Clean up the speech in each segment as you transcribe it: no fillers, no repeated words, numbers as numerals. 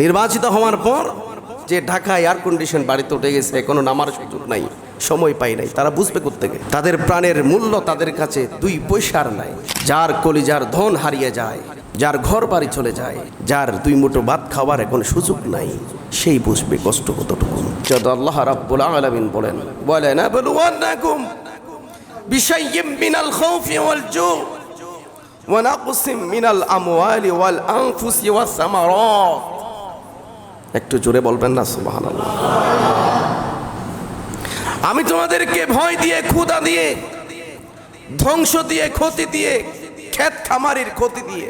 নির্বাচিত হওয়ার পর যে ঢাকা এয়ার কন্ডিশন বাড়িতে উঠে গেছে, কোনো নামার সুযোগ নাই, সময় পাই নাই, তারা বুঝবে কোত্থেকে? তাদের প্রাণের মূল্য তাদের কাছে 2 পয়সার নাই। যার কলিজার ধন হারিয়ে যায়, যার ঘর বাড়ি চলে যায়, যার 2 মুঠো ভাত খাওয়ার এখন সুযোগ নাই, সেই বুঝবে কষ্ট কতটুকু। যত আল্লাহ রাব্বুল আলামিন বলেন আবলুওয়ান্নাকুম বিশাইয়্যিম মিনাল খাউফি ওয়াল জু ওয়া নাকসিম মিনাল আমওয়ালি ওয়াল আনফুসি ওয়াস সামারাত। একটু জোরে বলবেন না সুবহানাল্লাহ। আমি তোমাদেরকে ভয় দিয়ে, ক্ষুধা দিয়ে, ধ্বংস দিয়ে, ক্ষতি দিয়ে, ক্ষেত খামারির ক্ষতি দিয়ে,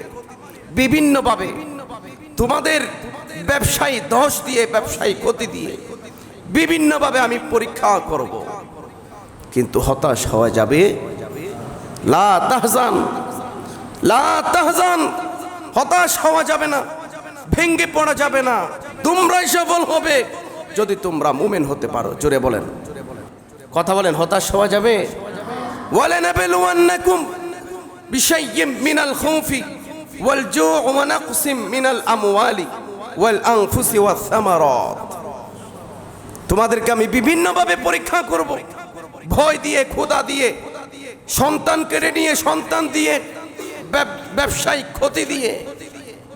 বিভিন্নভাবে তোমাদের ব্যবসায়ী ধস দিয়ে, ব্যবসায়ী ক্ষতি দিয়ে, বিভিন্নভাবে আমি পরীক্ষা করব, কিন্তু হতাশ হওয়া যাবে। লা তাহজান, লা তাহজান, হতাশ হওয়া যাবে না, ভেঙ্গে পড়া যাবে না। তোমরাই সফল হবে যদি তোমরা মুমিন হতে পারো। জোরে বলেন, কথা বলেন। হতাশ হওয়া যাবে। ওয়ালানাবলুওয়ান্নাকুম বিশাইয়্যিম মিনাল খাউফি ওয়াল জু ওয়া নাকসিম মিনাল আমওয়ালি ওয়াল আনফুসি ওয়াস সামারাত। তোমাদেরকে আমি বিভিন্নভাবে পরীক্ষা করব, ভয় দিয়ে, ক্ষুধা দিয়ে, সন্তান কেড়ে নিয়ে, সন্তান দিয়ে, ব্যবসায়িক ক্ষতি দিয়ে,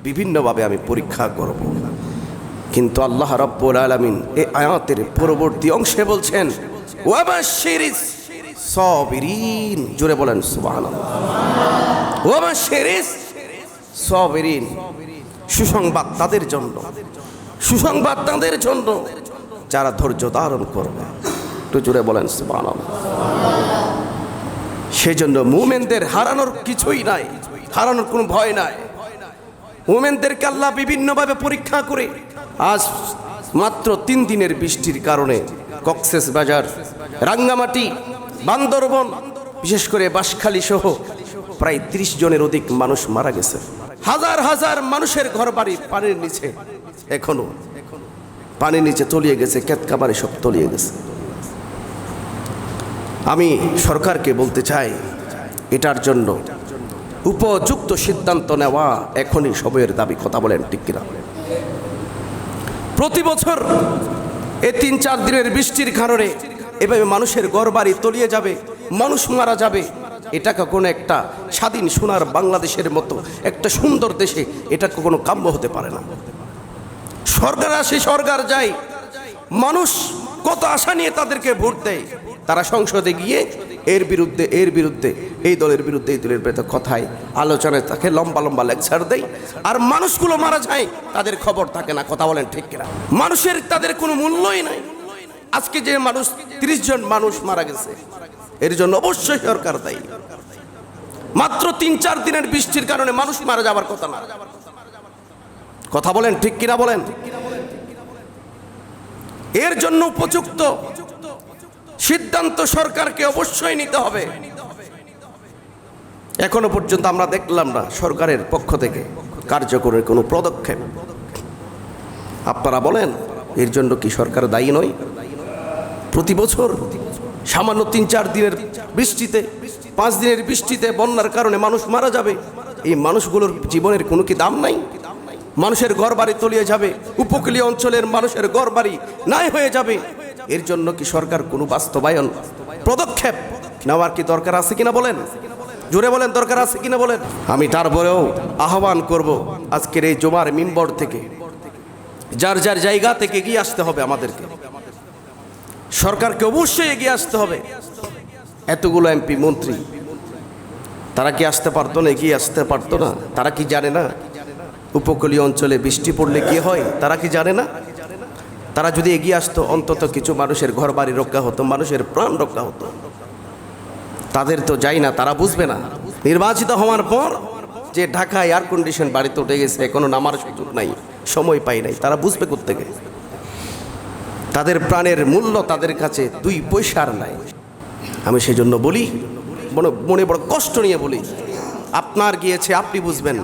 বিভিন্নভাবে আমি পরীক্ষা করব। কিন্তু আল্লাহ রাব্বুল আলামিন এই আয়াতের পরবর্তী অংশে বলছেন ওয়াবাশশিরিস সাবিরিন। জোরে বলেন সুবহানাল্লাহ। ওয়াবাশশিরিস সাবিরিন, সুসংবাদ তাদের জন্য, সুসংবাদ তাদের জন্য যারা ধৈর্য ধারণ করবে। একটু জোরে বলেন সুবহানাল্লাহ। সেজন্য মুমিনদের হারানোর কিছুই নাই, হারানোর কোনো ভয় নাই। মুমিনদেরকে আল্লাহ বিভিন্নভাবে পরীক্ষা করে আজ মাত্র 3 দিনের বৃষ্টির কারণে কক্সবাজার, রাঙ্গামাটি, বান্দরবন, বিশেষ করে বাঁশখালী সহ প্রায় 30 জনের অধিক মানুষ মারা গেছে। হাজার হাজার মানুষের ঘরবাড়ি পানির নিচে, এখনো পানির নিচে তলিয়ে গেছে, ক্ষেতখামারে সব তলিয়ে গেছে। আমি সরকারকে বলতে চাই, এটার জন্য উপযুক্ত সিদ্ধান্ত নেওয়া এখনই সময়ের দাবি। কথা বলেন ঠিক কিনা? প্রতি বছর এই 3-4 দিনের বৃষ্টির কারণে এভাবে মানুষের ঘরবাড়ি তলিয়ে যাবে, মানুষ মারা যাবে। এটা কখনো একটা স্বাধীন সোনার বাংলাদেশের মতো একটা সুন্দর দেশে এটা কখনো কাম্য হতে পারে না। সরকার আসে, সরকার যায়, মানুষ কত আশা নিয়ে তাদেরকে ভোট দেয়, তারা সংসদে গিয়ে এর বিরুদ্ধে, এর বিরুদ্ধে, এই দলের বিরুদ্ধে, এই দলের বিরুদ্ধে কথায় আলোচনায় তাকে লম্বা লম্বা লেকচার দেয়, আর মানুষগুলো মারা যায়, তাদের খবর থাকে না। কথা বলেন ঠিক কিনা? মানুষের তাদের কোনো মূল্যই নাই। আজকে যে মানুষ 30 জন মানুষ মারা গেছে, এর জন্য অবশ্যই সরকার দায়ী। মাত্র 3-4 দিনের বৃষ্টির কারণে মানুষ মারা যাবার কথা না। কথা বলেন ঠিক কিনা? বলেন। এর জন্য উপযুক্ত সিদ্ধান্ত সরকারকে অবশ্যই নিতে হবে। এখনো পর্যন্ত আমরা দেখলাম না সরকারের পক্ষ থেকে কার্যকরের কোনো পদক্ষেপ। আপনারা বলেন, এর জন্য কি সরকার দায়ী নয়? প্রতি বছর সামান্য 3-4 দিনের বৃষ্টিতে, 5 দিনের বৃষ্টিতে, বন্যার কারণে মানুষ মারা যাবে। এই মানুষগুলোর জীবনের কোনো কি দাম নাই? মানুষের ঘরবাড়ি তলিয়ে যাবে, উপকূলীয় অঞ্চলের মানুষের ঘরবাড়ি নাই হয়ে যাবে। এর জন্য কি সরকার কোনো বাস্তবায়ন পদক্ষেপ নেওয়ার কি দরকার আছে কিনা? বলেন, জোরে বলেন, দরকার আছে কিনা বলেন। আমি তারপরেও আহ্বান করব, আজকের এই জুমার মিম্বর থেকে যার যার জায়গা থেকে এগিয়ে আসতে হবে। আমাদেরকে, সরকারকে অবশ্যই এগিয়ে আসতে হবে। এতগুলো এমপি, মন্ত্রী, তারা কি আসতে পারতো না? এগিয়ে আসতে পারতো না? তারা কি জানে না উপকূলীয় অঞ্চলে বৃষ্টি পড়লে কি হয়? তারা কি জানে না? তারা যদি এগিয়ে আসতো, অন্তত কিছু মানুষের ঘর বাড়ি রক্ষা হতো, মানুষের প্রাণ রক্ষা হতো। তাদের তো যাই না, তারা বুঝবে না। নির্বাচিত হওয়ার পর যে ঢাকা এয়ার কন্ডিশন বাড়িতে উঠে গেছে, কোনো নামার সুযোগ নাই, সময় পাই নাই, তারা বুঝবে কোত্থেকে? তাদের প্রাণের মূল্য তাদের কাছে 2 পয়সার নাই। আমি সেজন্য বলি, মনে বড় কষ্ট নিয়ে বলি, আপনার গিয়েছে আপনি বুঝবেন,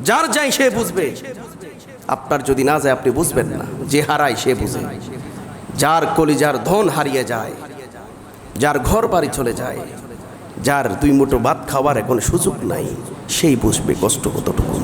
যার যাই সে বুঝবে। আপনার যদি না যায় আপনি বুঝবেন না, যে হারায় সে বুঝে। যার কলিজার ধন হারিয়ে যায়, যার ঘর বাড়ি চলে যায়, যার 2 মুঠো ভাত খাওয়ার এখন সুযোগ নাই, সেই বুঝবে কষ্ট কতটুকু।